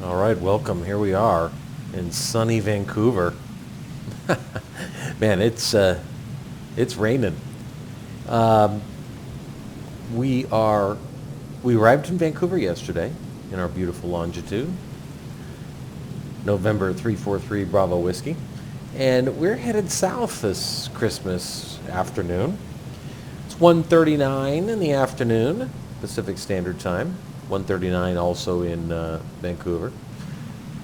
All right, welcome. Here we are in sunny Vancouver. Man, it's raining. Um, we arrived in Vancouver yesterday in our beautiful Longitude, November 343 Bravo Whiskey, and we're headed south this Christmas afternoon. It's 1:39 in the afternoon, Pacific Standard Time. 1:39 also in Vancouver.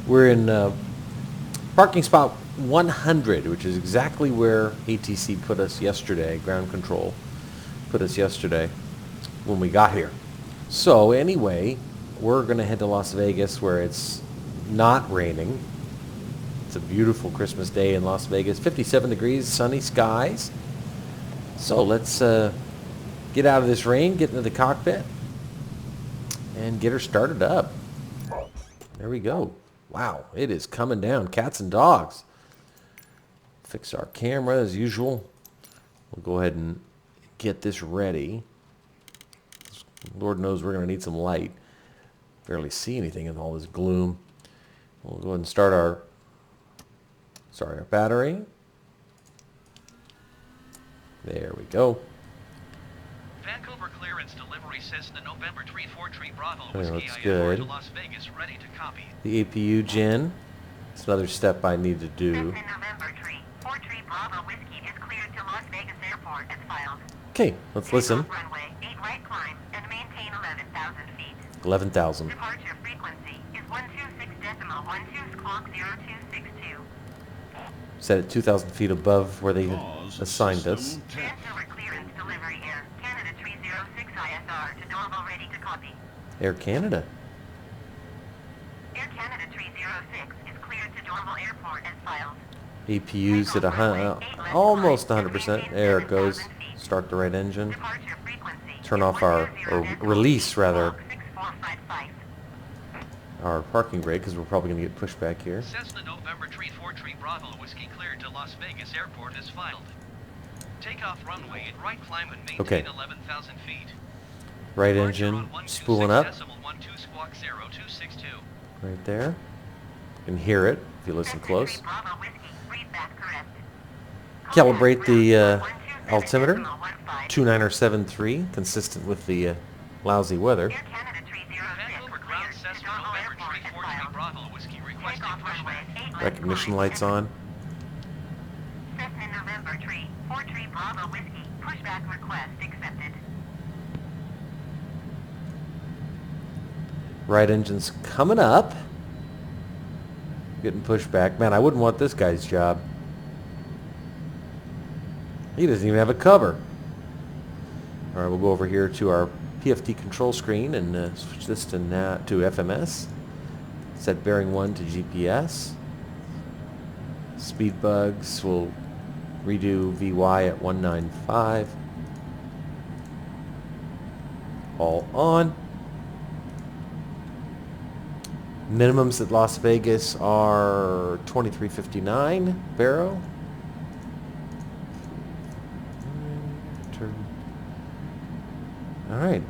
We're in parking spot 100, which is exactly where ATC put us yesterday, ground control put us yesterday when we got here. So anyway, we're going to head to Las Vegas where it's not raining. It's a beautiful Christmas day in Las Vegas, 57 degrees, sunny skies. So let's get out of this rain, get into the cockpit, and get her started up. There we go. Wow, it is coming down. Cats and dogs. Fix our camera as usual. We'll go ahead and get this ready. Lord knows we're going to need some light. Barely see anything in all this gloom. We'll go ahead and start our battery. There we go. Vancouver clearance delivery Cessna November 343 Bravo That Whiskey looks IFR good. to Las Vegas, ready to copy. The APU gen. It's another step I need to do. Cessna November 343 Bravo Whiskey is cleared to Las Vegas Airport as filed. Okay, let's listen. Takeoff runway 8 right climb and maintain 11,000 feet. 11,000. Departure frequency is 126.12 squawk 0262. Set at 2,000 feet above where they had assigned us. Transfer clearance delivery Air Canada 306 ISR to Normal ready to copy. Air Canada. Air Canada 306 is cleared to Normal Airport as filed. APU's at almost 100%. There it goes. Start the right engine. Departure frequency Turn is off our, or 100 release rather, squawk 6455. our parking brake because we're probably going to get pushed back here. Cessna November 343 Bravo Whiskey cleared to Las Vegas Airport as filed. Takeoff runway 8 right climb and maintain Okay. 11,000 feet. Right Departure engine on spooling up 126.12 squawk 0262. right there. You can hear it if you listen close. Bravo Whiskey, read back correct. Calibrate the altimeter. 127.15. 2973, consistent with the lousy weather. Air Canada 306 Vancouver cleared ground to Cessna Normal November Airport as 343 filed. Bravo Whiskey requesting Takeoff runway pushback. 8 left Recognition climb lights and on. Cessna November 343 Bravo Whiskey, pushback request accepted. Right engine's coming up. Getting pushed back. Man, I wouldn't want this guy's job. He doesn't even have a cover. All right, we'll go over here to our PFD control screen and switch this to FMS. Set bearing 1 to GPS. Speed bugs, we'll redo VY at 195. All on. Minimums at Las Vegas are 2359 baro. All right.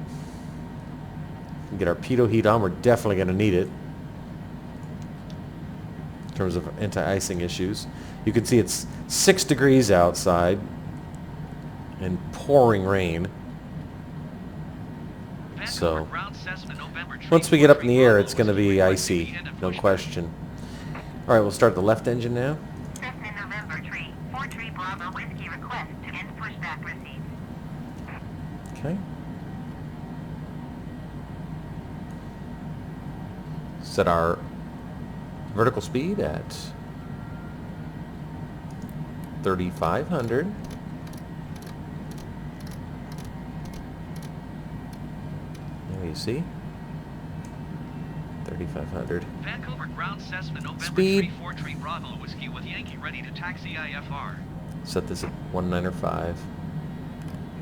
Get our pitot heat on. We're definitely going to need it in terms of anti-icing issues. You can see it's 6 degrees outside and pouring rain. So Vancouver ground Cessna November once we get up in the air, 343 it's going to Bravo be Whiskey icy, requesting no pushback. question. All right, we'll start the left engine now. Cessna November 343 Bravo Whiskey request to end pushback received. Okay. Set our vertical speed at 3,500. There you see. 3,500. Vancouver ground Cessna November Speed. 343 Bravo Whiskey with Yankee ready to taxi IFR. Set this at 195.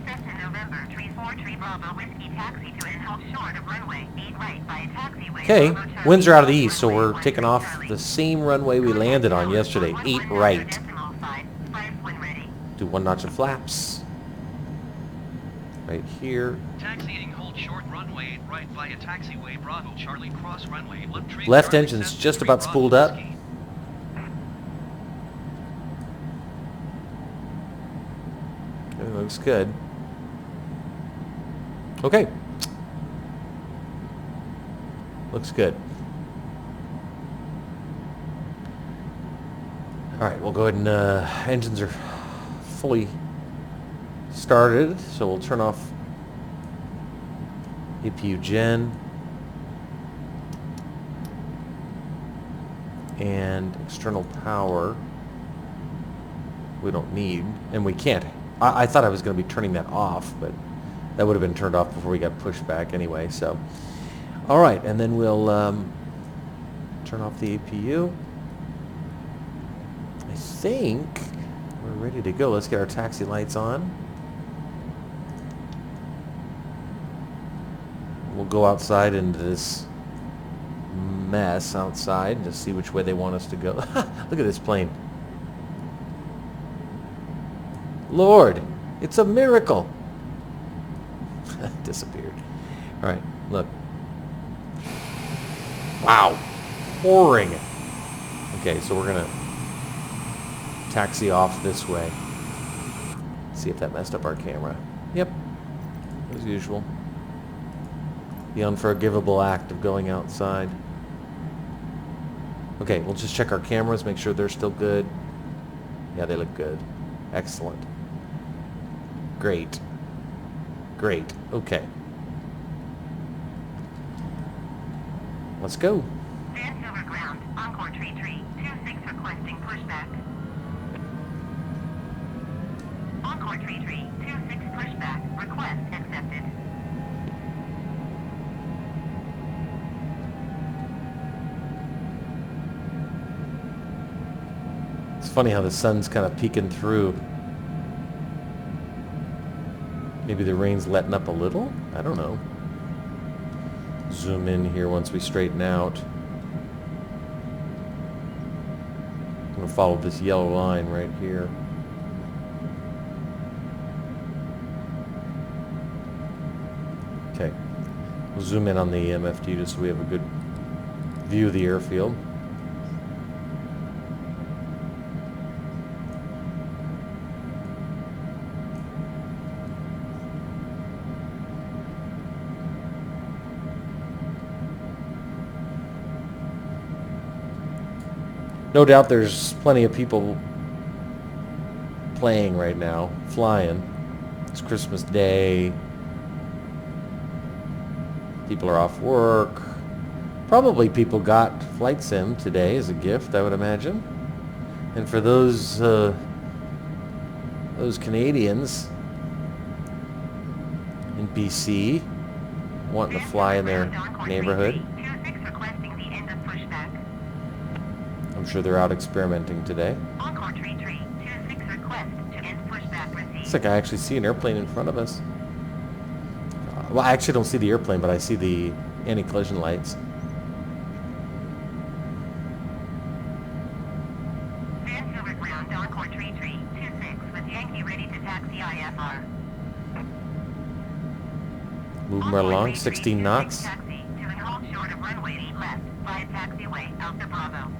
Cessna November 343 Bravo Whiskey taxi to and hold short of runway 8 right by a taxiway. Okay, Bravo Charlie, winds are out of the east, so runway we're taking 13 off Charlie. the same runway we landed on yesterday, 8 right. Do 1 notch of flaps. Right here. Taxiing hold short runway 8 right via taxiway Bravo Charlie cross runway 13. Left Charlie engine's Cessna just 3 about Bravo spooled up. Whiskey. Everything looks good. Okay. Looks good. All right, we'll go ahead and engines are fully started, so we'll turn off APU gen and external power. We don't need, and we can't. I thought I was going to be turning that off, but that would have been turned off before we got pushed back anyway. So, all right, and then we'll turn off the APU. I think we're ready to go. Let's get our taxi lights on. We'll go outside into this mess outside and just see which way they want us to go. Look at this plane. Lord, it's a miracle. Disappeared. All right, look. Wow, pouring. Okay, so we're gonna taxi off this way. See if that messed up our camera. Yep, as usual. The unforgivable act of going outside. Okay, we'll just check our cameras, make sure they're still good. Yeah, they look good. Excellent. Great. Great. Okay. Let's go. Vancouver ground, Encore Tree 26 requesting pushback. Encore Tree 26 pushback, request accepted. It's funny how the sun's kind of peeking through. Maybe the rain's letting up a little? I don't know. Zoom in here once we straighten out. I'm going to follow this yellow line right here. Okay. We'll zoom in on the MFD just so we have a good view of the airfield. No doubt there's plenty of people playing right now, flying. It's Christmas Day. People are off work. Probably people got Flight Sim today as a gift, I would imagine. And for those Canadians in BC wanting to fly in their neighborhood, I'm sure they're out experimenting today. Looks like I actually see an airplane in front of us. Well, I actually don't see the airplane, but I see the anti-collision lights. Vancouver ground, Encore Tree 26 with Yankee ready to taxi IFR. Moving right along, 16 knots. Taxi to and hold short of runway 8 left via taxiway Alpha Bravo.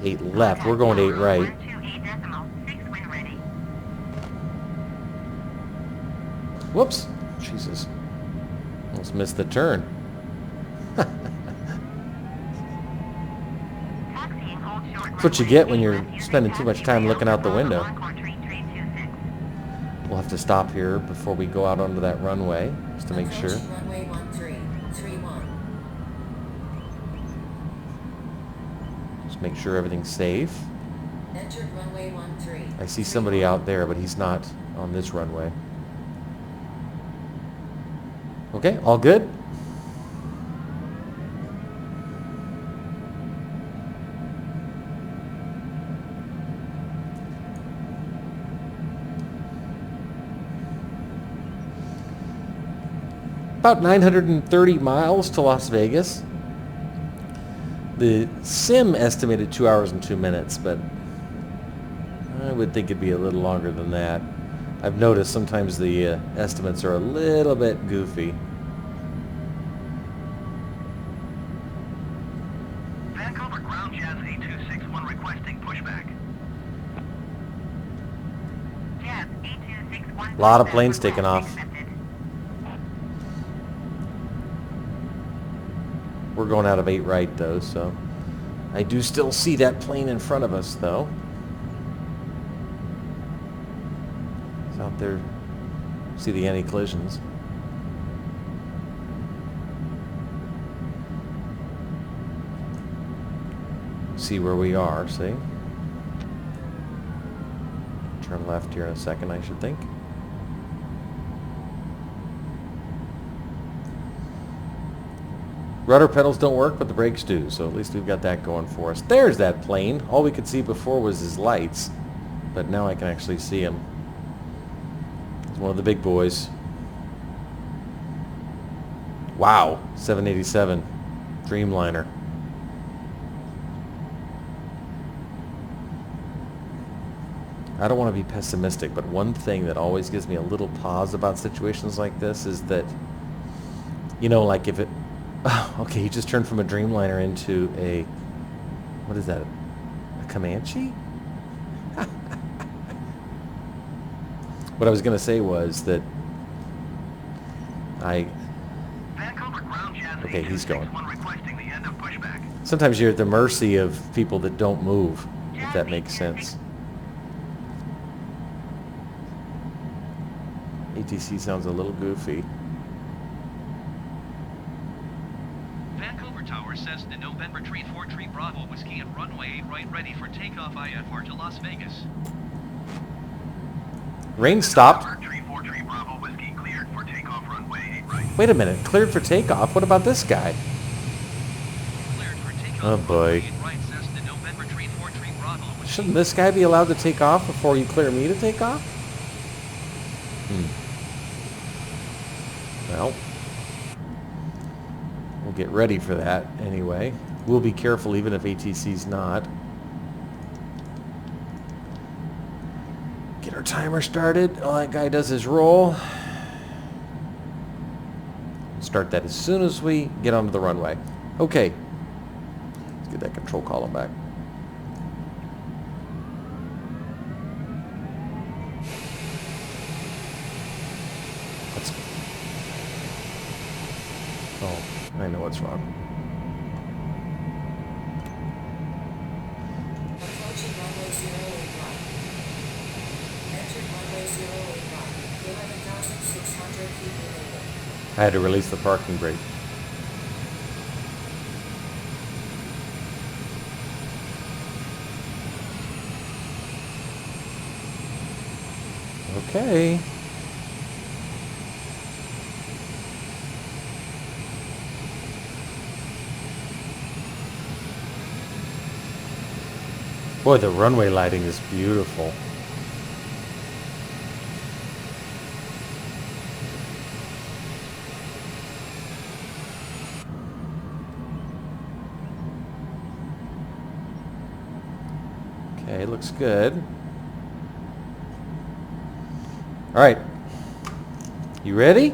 8 left. We're going to 8 right. 128.6 wind ready. Whoops. Jesus. Almost missed the turn. Taxiing hold short That's what you get when you're spending too much time looking out the window. We'll have to stop here before we go out onto that runway, just to make sure. Runway 1331. Just make sure everything's safe. Entered runway 13. I see somebody out there, but he's not on this runway. Okay, all good? About 930 miles to Las Vegas. The sim estimated 2 hours and 2 minutes, but I would think it'd be a little longer than that. I've noticed sometimes the estimates are a little bit goofy. Vancouver ground Jazz 8261 requesting pushback. Jazz 8261. A lot of planes taking off. Accepted. We're going out of 8 right though, so I do still see that plane in front of us though. It's out there. See the anti-collisions. See where we are, see? Turn left here in a second, I should think. Rudder pedals don't work, but the brakes do, so at least we've got that going for us. There's that plane. All we could see before was his lights, but now I can actually see him. He's one of the big boys. Wow, 787 Dreamliner. I don't want to be pessimistic, but one thing that always gives me a little pause about situations like this is that, you know, like if it... Okay, he just turned from a Dreamliner into a... What is that? A Comanche? What I was going to say was that Vancouver ground Jazz Okay, he's going. 8261 requesting the end of pushback. Sometimes you're at the mercy of people that don't move, if that makes sense. ATC sounds a little goofy. Vancouver Tower says the November 34 Bravo Whiskey at runway 8 right ready for takeoff IFR to Las Vegas. Rain stopped. 34 Bravo Whiskey cleared for takeoff runway 8 right. Wait a minute, cleared for takeoff? What about this guy? Cleared for takeoff Oh boy. runway 8 right says the November 34 Bravo Whiskey. Shouldn't this guy be allowed to take off before you clear me to take off? Well, we'll get ready for that anyway. We'll be careful even if ATC's not. Get our timer started. Oh, that guy does his roll. Start that as soon as we get onto the runway. Okay. Let's get that control column back. Oh, I know what's wrong. Approaching runway 081. Entered runway 081. 11,600 feet remaining. I had to release the parking brake. Okay. Boy, the runway lighting is beautiful. Okay, looks good. All right. You ready?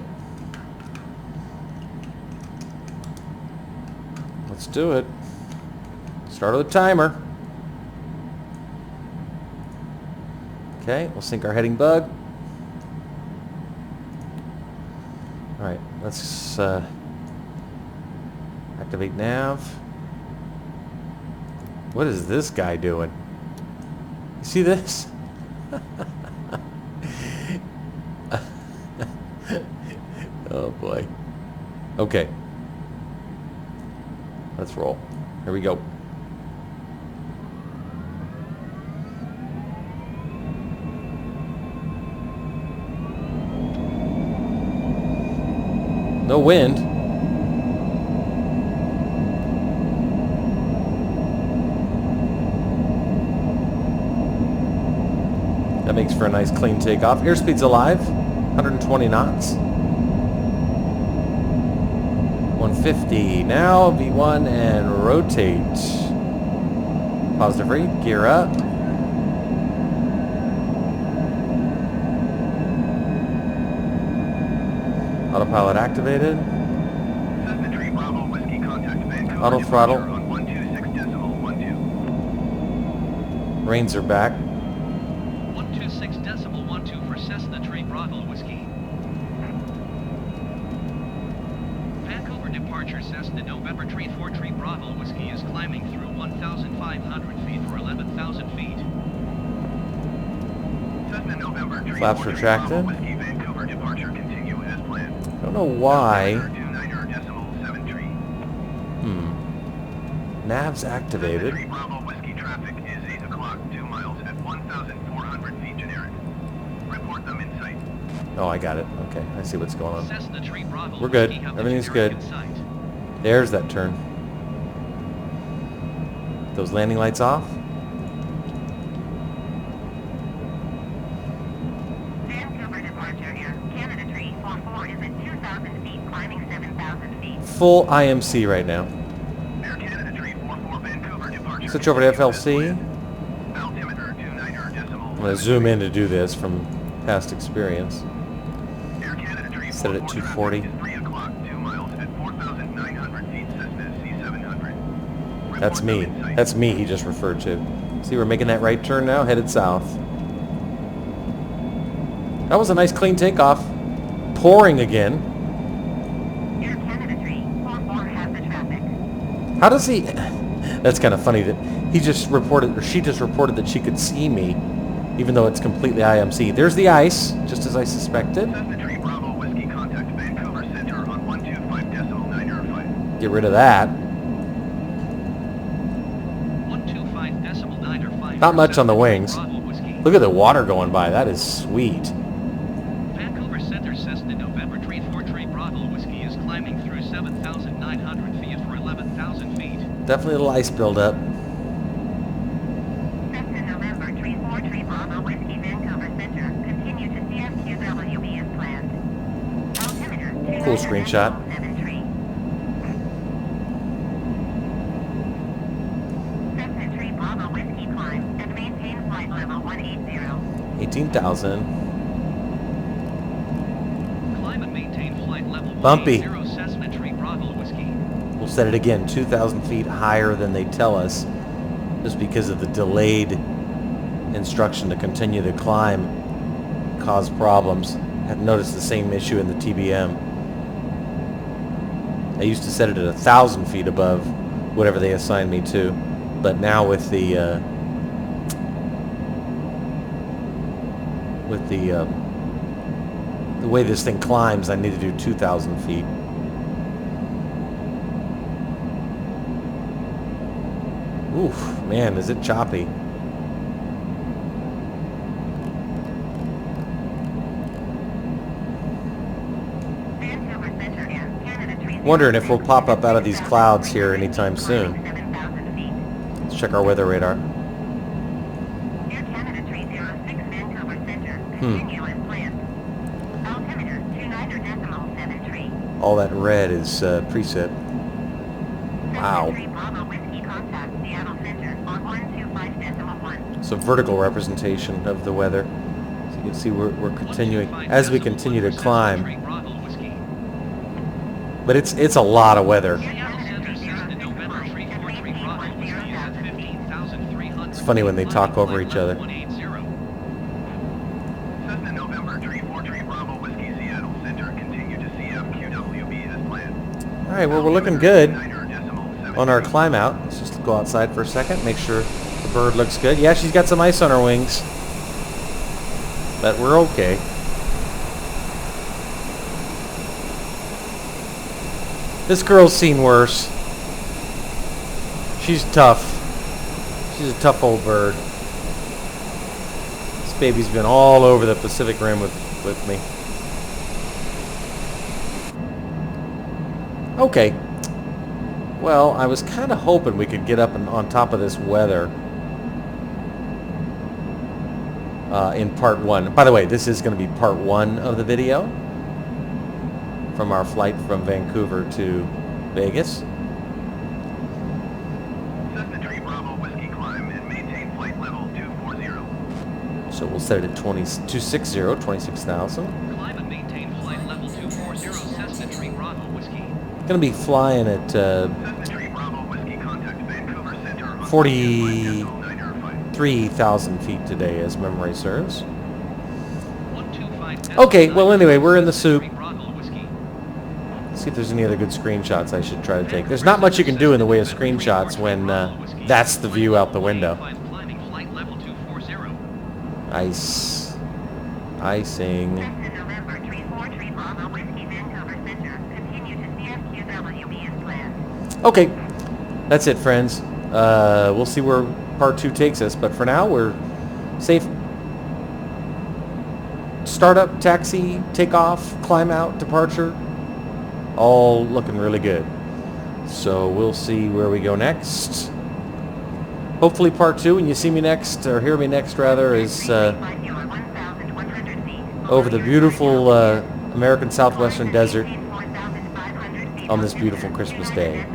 Let's do it. Start of the timer. Okay, we'll sync our heading bug. All right, let's activate nav. What is this guy doing? You see this? Oh boy. Okay. Let's roll. Here we go. No wind. That makes for a nice clean takeoff. Airspeed's alive. 120 knots. 150. Now V1 and rotate. Positive rate. Gear up. Autopilot activated. Cessna 3 Bravo Whiskey contact Vancouver Auto throttle. on 126.0. Rains are back. 126.12 for Cessna Tree Bravo Whiskey. Vancouver departure Cessna November Tree 4 Tree Bravo Whiskey is climbing through 1,500 feet for 11,000 feet. Cessna November 3 Flaps retracted. Whiskey Vancouver departure continue as planned. I don't know why. 29.73. Nav's activated. Cessna 3 Bravo Whiskey traffic is 8 o'clock, 2 miles at 1,400 feet generic. Report them in sight. Oh, I got it. Okay, I see what's going on. Cessna Tree Bravo We're good. Whiskey have the Everything's generic good. in sight. There's that turn. Those landing lights off. Vancouver departure here. Canada Tree 44 is at 2,000 feet, climbing 7,000 feet. Full IMC right now. Air Canada Tree 44 Vancouver departure. Switch over to FLC. Altimeter 29.0. I'm going to zoom in to do this from past experience. Air Canada Tree Set it at 240. 3 o'clock, 2 miles at 4,900 feet, Cessna C700. That's me. That's me he just referred to. See, we're making that right turn now, headed south. That was a nice clean takeoff. Pouring again. Air Canada Tree 44 has the traffic. How does he... That's kind of funny that he just reported, or she just reported that she could see me, even though it's completely IMC. There's the ice, just as I suspected. Cessna Tree Bravo Whiskey contact Vancouver Center on 125.905. Get rid of that. 125.905. Not much on the Cessna Tree wings. Bravo Whiskey. Look at the water going by. That is sweet. Vancouver Center Cessna November Tree 4 Tree Bravo Whiskey is climbing through 7,900 feet for 11,000 feet. Definitely a little ice buildup. Cessna November Tree 4 Tree Bravo Whiskey Vancouver Center. Continue to CFQWB as planned. Altimeter Cool screenshot. 7 tree. Cessna Tree Bravo Whiskey climb and maintain flight level 180. 18,000. Climb and maintain flight level Bumpy. 180 Cessna Tree Bravo Whiskey. We'll set it again, 2,000 feet higher than they tell us, just because of the delayed instruction to continue to climb caused problems. I've noticed the same issue in the TBM. I used to set it at 1,000 feet above whatever they assigned me to, but now with the way this thing climbs, I need to do 2,000 feet. Oof, man, is it choppy. Vancouver Center Air Canada Tree. Wondering if we'll pop up out of these clouds here anytime soon. 7,000 feet. Let's check our weather radar. Air Canada Tree 06 Vancouver Center. Continue as planned. Altimeter 29.7 tree. All that red is preset. Wow. Cessna Tree Bravo Whiskey contact Seattle Center on 125.1. So vertical representation of the weather. So you can see we're continuing as we continue to climb. Tree Bravo Whiskey. But it's a lot of weather. Seattle Center Cessna November Tree 4 Tree Bravo Whiskey is at 15,300. It's funny when they talk over each other. 180. Cessna November Tree 4 Tree Bravo Whiskey Seattle Center. Continue to CFQWB as planned. All right, well, we're looking good 9.7. on our climb out. Let's just go outside for a second, make sure the bird looks good. Yeah, she's got some ice on her wings, but we're okay. This girl's seen worse. She's tough. She's a tough old bird. This baby's been all over the Pacific Rim with me. Okay. Well, I was kind of hoping we could get up and on top of this weather in part 1. By the way, this is going to be part 1 of the video from our flight from Vancouver to Vegas. Cessna Tree Bravo Whiskey climb and maintain flight level 240. So we'll set it at 260, 26,000. Climb and maintain flight level 240 Cessna Tree Bravo Whiskey. Going to be flying at Cessna Tree Bravo Whiskey contact Vancouver Center on 43 3,000 feet today, as memory serves. 125 Okay, well anyway, we're in the soup. Bravo Whiskey. See if there's any other good screenshots I should try to take. There's not much you can do in the way of screenshots when that's the view out the window. Climbing flight level 240. Ice. Icing. Cessna November 34 Bravo Whiskey Vancouver Center. Continue to CFQWB as planned. Okay, that's it, friends. We'll see where part 2 takes us, but for now we're safe. Startup, taxi, takeoff, climb out, departure, all looking really good. So we'll see where we go next. Hopefully part 2, when you see me next, or hear me next rather, is over the beautiful American Southwestern desert on this beautiful Christmas day.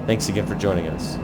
Thanks again for joining us.